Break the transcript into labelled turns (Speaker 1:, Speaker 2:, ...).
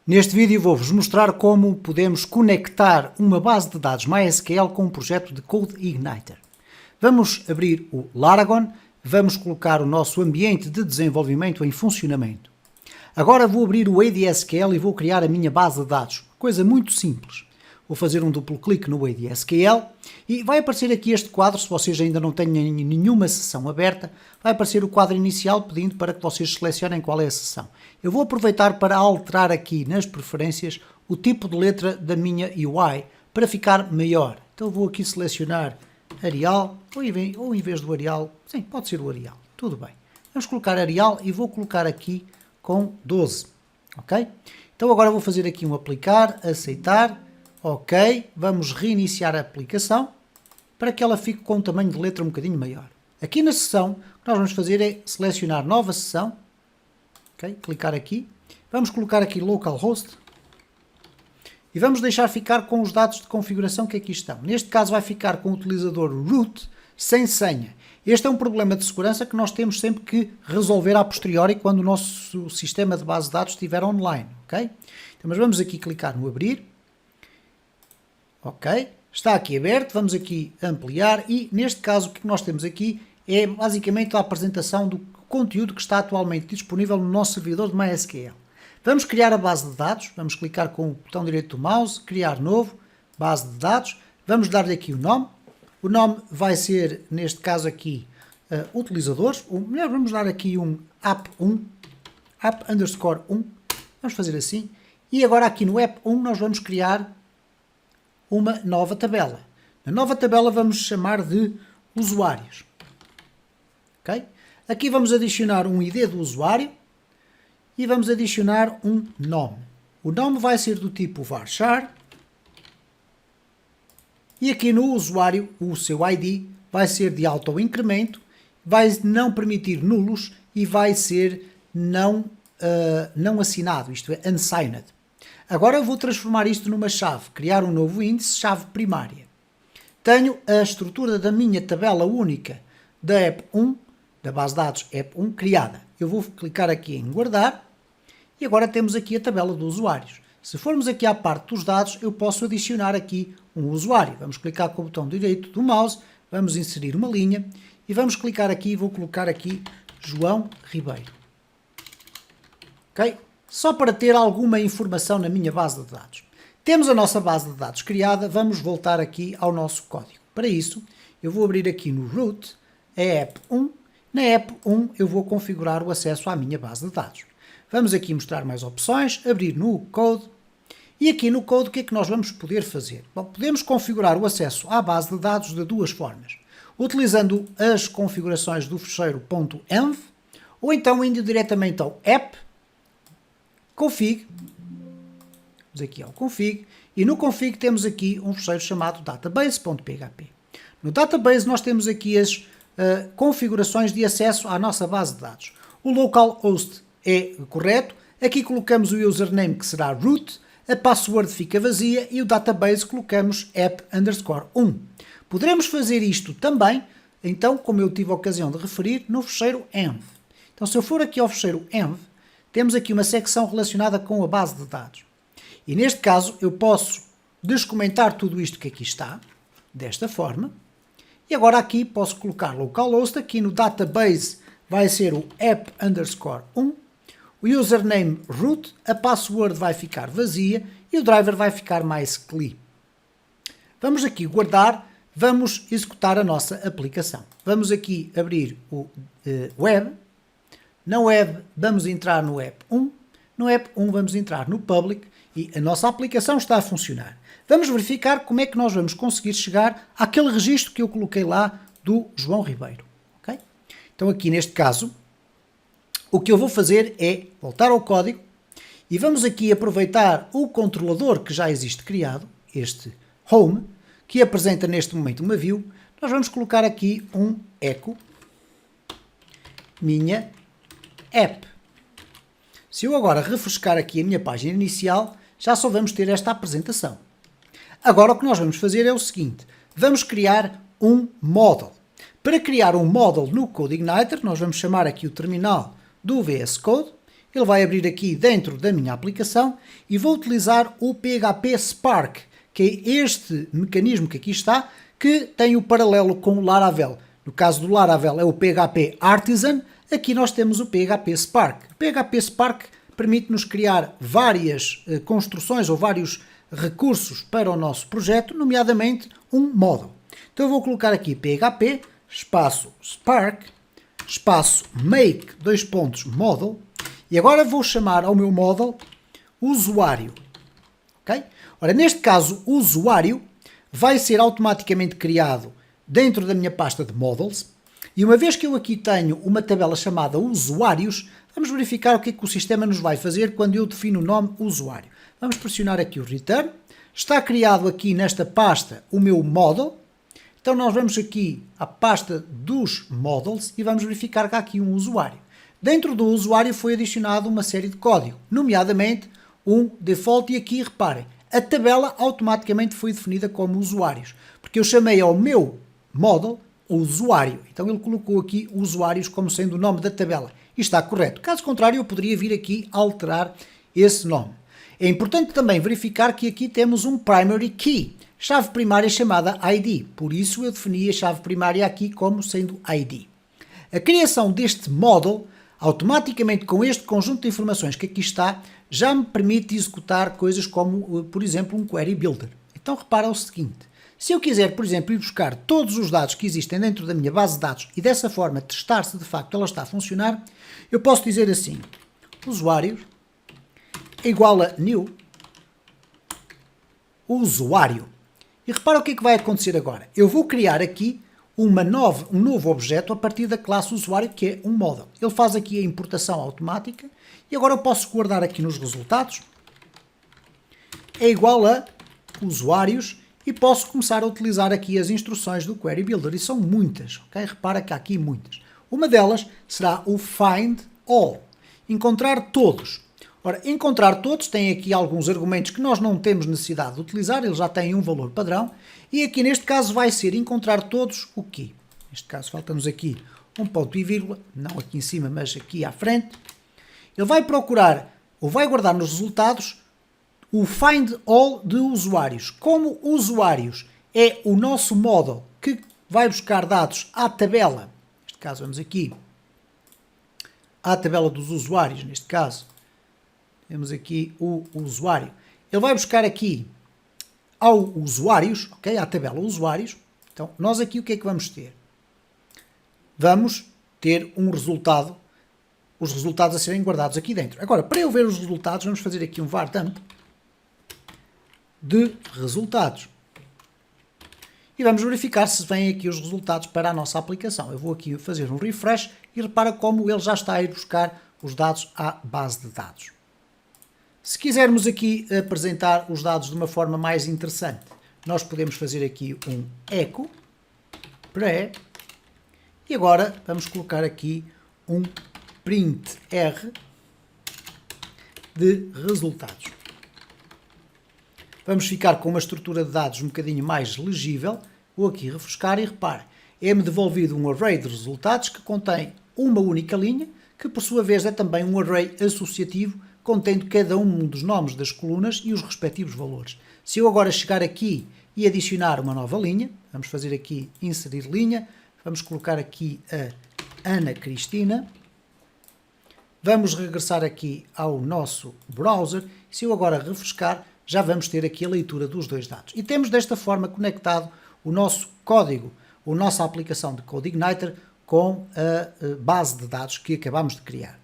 Speaker 1: Neste vídeo vou-vos mostrar como podemos conectar uma base de dados MySQL com um projeto de CodeIgniter. Vamos abrir o Laragon, vamos colocar o nosso ambiente de desenvolvimento em funcionamento. Agora vou abrir o ADSQL e vou criar a minha base de dados. Coisa muito simples. Vou fazer um duplo clique no ADSQL e vai aparecer aqui este quadro. Se vocês ainda não têm nenhuma sessão aberta, vai aparecer o quadro inicial pedindo para que vocês selecionem qual é a sessão. Eu vou aproveitar para alterar aqui nas preferências o tipo de letra da minha UI para ficar maior. Então vou aqui selecionar Arial, ou em vez do Arial, sim, pode ser o Arial, tudo bem. Vamos colocar Arial e vou colocar aqui com 12, ok? Então agora vou fazer aqui um aplicar, aceitar, ok, vamos reiniciar a aplicação para que ela fique com um tamanho de letra um bocadinho maior. Aqui na sessão, o que nós vamos fazer é selecionar nova sessão, ok, clicar aqui, vamos colocar aqui localhost e vamos deixar ficar com os dados de configuração que aqui estão. Neste caso vai ficar com o utilizador root sem senha. Este é um problema de segurança que nós temos sempre que resolver a posteriori quando o nosso sistema de base de dados estiver online, ok? Então, mas vamos aqui clicar no abrir. Ok, está aqui aberto, vamos aqui ampliar e neste caso o que nós temos aqui é basicamente a apresentação do conteúdo que está atualmente disponível no nosso servidor de MySQL. Vamos criar a base de dados, vamos clicar com o botão direito do mouse, criar novo, base de dados, vamos dar-lhe aqui o nome vai ser neste caso aqui utilizadores, ou melhor vamos dar aqui um app1, app_1, vamos fazer assim, e agora aqui no app1 nós vamos criar uma nova tabela. Na nova tabela vamos chamar de usuários. Ok? Aqui vamos adicionar um ID do usuário e vamos adicionar um nome. O nome vai ser do tipo varchar e aqui no usuário o seu ID vai ser de auto-incremento, vai não permitir nulos e vai ser não assinado, isto é, unsigned. Agora eu vou transformar isto numa chave, criar um novo índice, chave primária. Tenho a estrutura da minha tabela única da app1, da base de dados app1 criada. Eu vou clicar aqui em guardar e agora temos aqui a tabela de usuários. Se formos aqui à parte dos dados, eu posso adicionar aqui um usuário. Vamos clicar com o botão direito do mouse, vamos inserir uma linha e vamos clicar aqui e vou colocar aqui João Ribeiro. Ok? Só para ter alguma informação na minha base de dados. Temos a nossa base de dados criada, vamos voltar aqui ao nosso código. Para isso, eu vou abrir aqui no root, a app1. Na app1 eu vou configurar o acesso à minha base de dados. Vamos aqui mostrar mais opções, abrir no code. E aqui no code o que é que nós vamos poder fazer? Bom, podemos configurar o acesso à base de dados de duas formas. Utilizando as configurações do fecheiro .env ou então indo diretamente ao app, config, vamos aqui ao config, e no config temos aqui um fecheiro chamado database.php. No database nós temos aqui as configurações de acesso à nossa base de dados. O localhost é correto, aqui colocamos o username que será root, a password fica vazia e o database colocamos app_1. Poderemos fazer isto também, então, como eu tive a ocasião de referir, no fecheiro env. Então se eu for aqui ao fecheiro env, temos aqui uma secção relacionada com a base de dados. E neste caso eu posso descomentar tudo isto que aqui está, desta forma, e agora aqui posso colocar localhost, aqui no database vai ser o app_1, o username root, a password vai ficar vazia e o driver vai ficar MySQL. Vamos aqui guardar, vamos executar a nossa aplicação. Vamos aqui abrir o web. Na web vamos entrar no app1, no app1 vamos entrar no public e a nossa aplicação está a funcionar. Vamos verificar como é que nós vamos conseguir chegar àquele registro que eu coloquei lá do João Ribeiro. Okay? Então aqui neste caso, o que eu vou fazer é voltar ao código e vamos aqui aproveitar o controlador que já existe criado, este home, que apresenta neste momento uma view. Nós vamos colocar aqui um echo minha app. Se eu agora refrescar aqui a minha página inicial, já só vamos ter esta apresentação. Agora o que nós vamos fazer é o seguinte, vamos criar um model. Para criar um model no CodeIgniter, nós vamos chamar aqui o terminal do VS Code ele vai abrir aqui dentro da minha aplicação e vou utilizar o PHP Spark, que é este mecanismo que aqui está, que tem o paralelo com o Laravel. No caso do Laravel é o PHP Artisan, aqui nós temos o PHP Spark. O PHP Spark permite-nos criar várias construções ou vários recursos para o nosso projeto, nomeadamente um módulo. Então eu vou colocar aqui PHP, espaço Spark, espaço make, model, e agora vou chamar ao meu model usuário. Okay? Ora, neste caso, o usuário vai ser automaticamente criado dentro da minha pasta de models, e uma vez que eu aqui tenho uma tabela chamada usuários, vamos verificar o que é que o sistema nos vai fazer quando eu defino o nome usuário. Vamos pressionar aqui o return, está criado aqui nesta pasta o meu model, então nós vamos aqui à pasta dos models e vamos verificar que há aqui um usuário. Dentro do usuário foi adicionado uma série de código, nomeadamente um default, e aqui reparem, a tabela automaticamente foi definida como usuários, porque eu chamei ao meu model usuário, então ele colocou aqui usuários como sendo o nome da tabela, e está correto. Caso contrário, eu poderia vir aqui alterar esse nome. É importante também verificar que aqui temos um primary key, chave primária chamada ID, por isso eu defini a chave primária aqui como sendo ID. A criação deste model, automaticamente com este conjunto de informações que aqui está, já me permite executar coisas como, por exemplo, um query builder. Então repara o seguinte, se eu quiser, por exemplo, ir buscar todos os dados que existem dentro da minha base de dados e dessa forma testar se de facto ela está a funcionar, eu posso dizer assim, usuário é igual a new usuário. E repara o que é que vai acontecer agora. Eu vou criar aqui um novo objeto a partir da classe usuário, que é um model. Ele faz aqui a importação automática e agora eu posso guardar aqui nos resultados. É igual a usuários e posso começar a utilizar aqui as instruções do Query Builder. E são muitas, ok? Repara que há aqui muitas. Uma delas será o Find All. Encontrar todos. Ora, encontrar todos tem aqui alguns argumentos que nós não temos necessidade de utilizar, eles já têm um valor padrão, e aqui neste caso vai ser encontrar todos o quê? Neste caso falta-nos aqui um ponto e vírgula, não aqui em cima, mas aqui à frente. Ele vai procurar, ou vai guardar nos resultados, o find all de usuários. Como usuários é o nosso model que vai buscar dados à tabela, neste caso vamos aqui, à tabela dos usuários, neste caso, temos aqui o usuário. Ele vai buscar aqui ao usuários, ok? À tabela usuários. Então, nós aqui o que é que vamos ter? Vamos ter um resultado, os resultados a serem guardados aqui dentro. Agora, para eu ver os resultados, vamos fazer aqui um var dump de resultados. E vamos verificar se vêm aqui os resultados para a nossa aplicação. Eu vou aqui fazer um refresh e repara como ele já está a ir buscar os dados à base de dados. Se quisermos aqui apresentar os dados de uma forma mais interessante, nós podemos fazer aqui um echo pré e agora vamos colocar aqui um print r de resultados. Vamos ficar com uma estrutura de dados um bocadinho mais legível. Vou aqui refrescar e repare, é-me devolvido um array de resultados que contém uma única linha, que por sua vez é também um array associativo contendo cada um dos nomes das colunas e os respectivos valores. Se eu agora chegar aqui e adicionar uma nova linha, vamos fazer aqui inserir linha, vamos colocar aqui a Ana Cristina, vamos regressar aqui ao nosso browser, e se eu agora refrescar, já vamos ter aqui a leitura dos dois dados. E temos desta forma conectado o nosso código, a nossa aplicação de CodeIgniter com a base de dados que acabamos de criar.